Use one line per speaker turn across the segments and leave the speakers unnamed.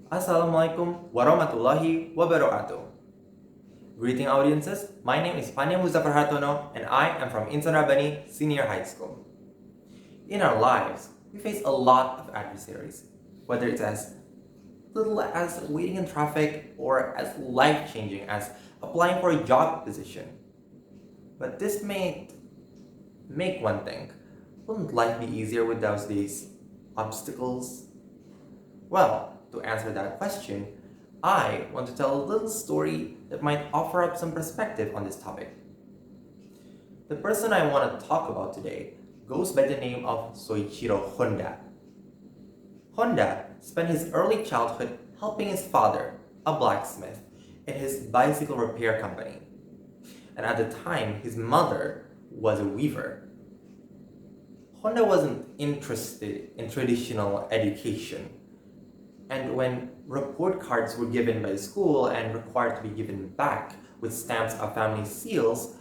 Assalamualaikum warahmatullahi wabarakatuh. Greeting audiences, my name is Pandya and I am from Insan Rabani Senior High School. In our lives, we face a lot of adversaries, whether it's as little as waiting in traffic or as life-changing as applying for a job position. But this may make one think, wouldn't life be easier without these obstacles? Well, to answer that question, I want to tell a little story that might offer up some perspective on this topic. The person I want to talk about today goes by the name of Soichiro Honda. Honda spent his early childhood helping his father, a blacksmith, in his bicycle repair company. And at the time, his mother was a weaver. Honda wasn't interested in traditional education. And when report cards were given by the school and required to be given back with stamps of family seals,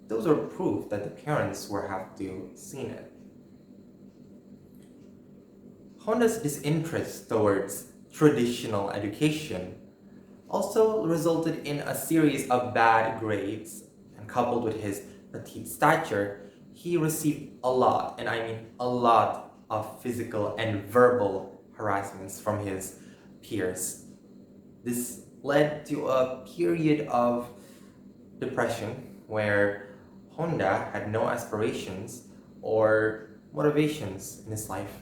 those were proof that the parents were have to seen it. Honda's disinterest towards traditional education also resulted in a series of bad grades, and coupled with his petite stature, he received a lot, and I mean a lot, of physical and verbal harassments from his peers. This led to a period of depression where Honda had no aspirations or motivations in his life.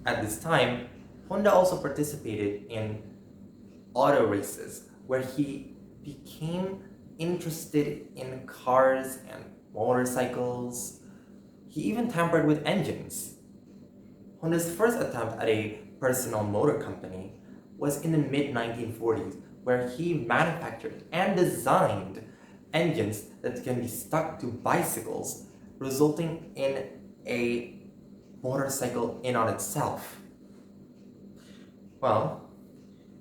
At this time, Honda also participated in auto races where he became interested in cars and motorcycles. He even tampered with engines. Honda's first attempt at a personal motor company was in the mid-1940s, where he manufactured and designed engines that can be stuck to bicycles, resulting in a motorcycle in on itself. Well,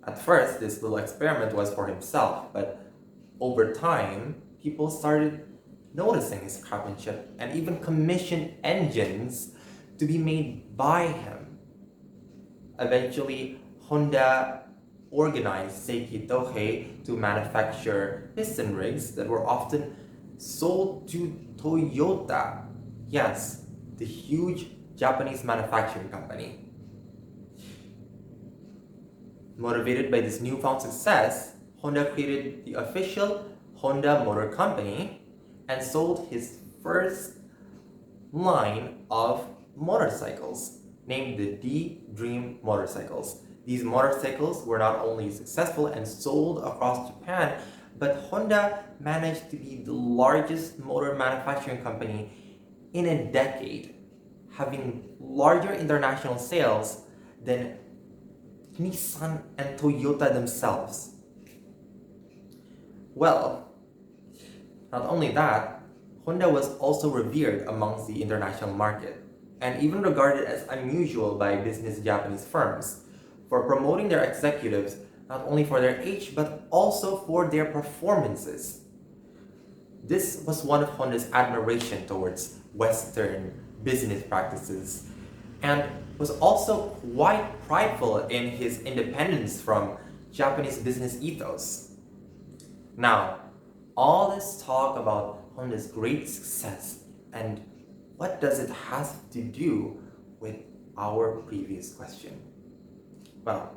at first this little experiment was for himself, but over time, people started noticing his craftsmanship and even commissioned engines to be made by him. Eventually, Honda organized Seiki Tohei to manufacture piston rigs that were often sold to Toyota. Yes, the huge Japanese manufacturing company. Motivated by this newfound success, Honda created the official Honda Motor Company and sold his first line of motorcycles, named the D-Dream motorcycles. These motorcycles were not only successful and sold across Japan, but Honda managed to be the largest motor manufacturing company in a decade, having larger international sales than Nissan and Toyota themselves. Well, not only that, Honda was also revered amongst the international market, and even regarded as unusual by business Japanese firms for promoting their executives not only for their age but also for their performances. This was one of Honda's admiration towards Western business practices, and was also quite prideful in his independence from Japanese business ethos. Now, all this talk about Honda's great success and what does it have to do with our previous question? Well,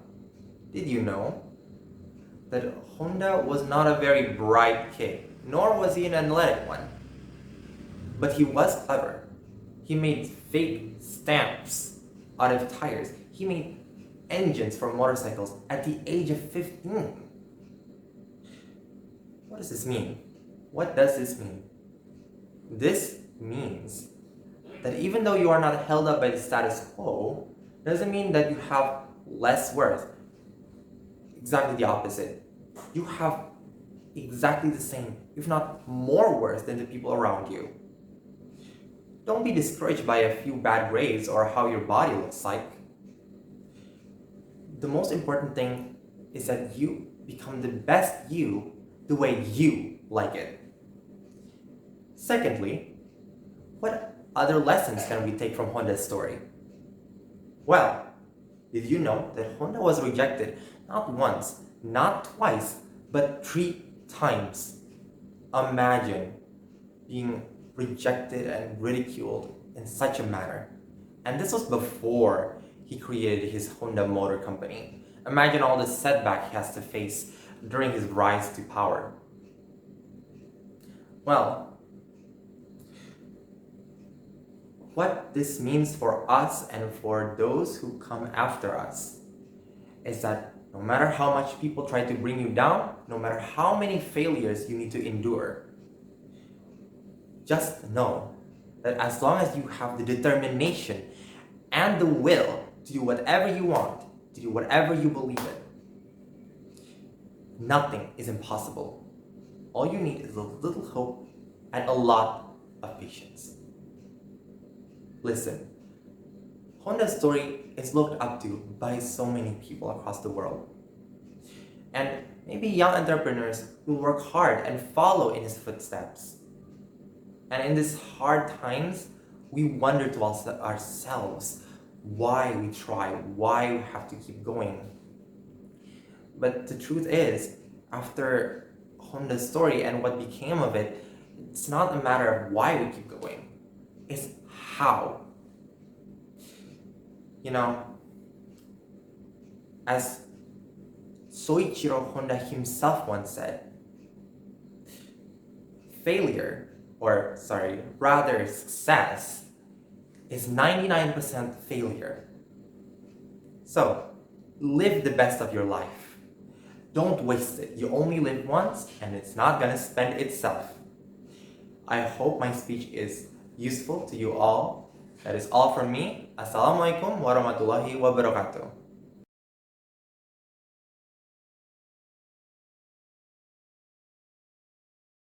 did you know that Honda was not a very bright kid, nor was he an athletic one? But he was clever. He made fake stamps out of tires. He made engines for motorcycles at the age of 15. What does this mean? What does this mean? This means that even though you are not held up by the status quo, doesn't mean that you have less worth. Exactly the opposite. You have exactly the same, if not more worth than the people around you. Don't be discouraged by a few bad grades or how your body looks like. The most important thing is that you become the best you the way you like it. Secondly, what other lessons can we take from Honda's story? Well, Did you know that Honda was rejected not once, not twice, but 3 times? Imagine being rejected and ridiculed in such a manner. And this was before he created his Honda Motor Company. Imagine all the setback he has to face during his rise to power. Well, what this means for us and for those who come after us is that no matter how much people try to bring you down, no matter how many failures you need to endure, just know that as long as you have the determination and the will to do whatever you want, to do whatever you believe in, nothing is impossible. All you need is a little hope and a lot of patience. Listen, Honda's story is looked up to by so many people across the world. And maybe young entrepreneurs will work hard and follow in his footsteps. And in these hard times, we wonder to ourselves why we try, why we have to keep going. But the truth is, after Honda's story and what became of it, it's not a matter of why we keep going, it's how. You know, as Soichiro Honda himself once said, success is 99% failure. So, live the best of your life. Don't waste it. You only live once and it's not gonna spend itself. I hope my speech is useful to you all. That is all from me. Assalamualaikum warahmatullahi wabarakatuh.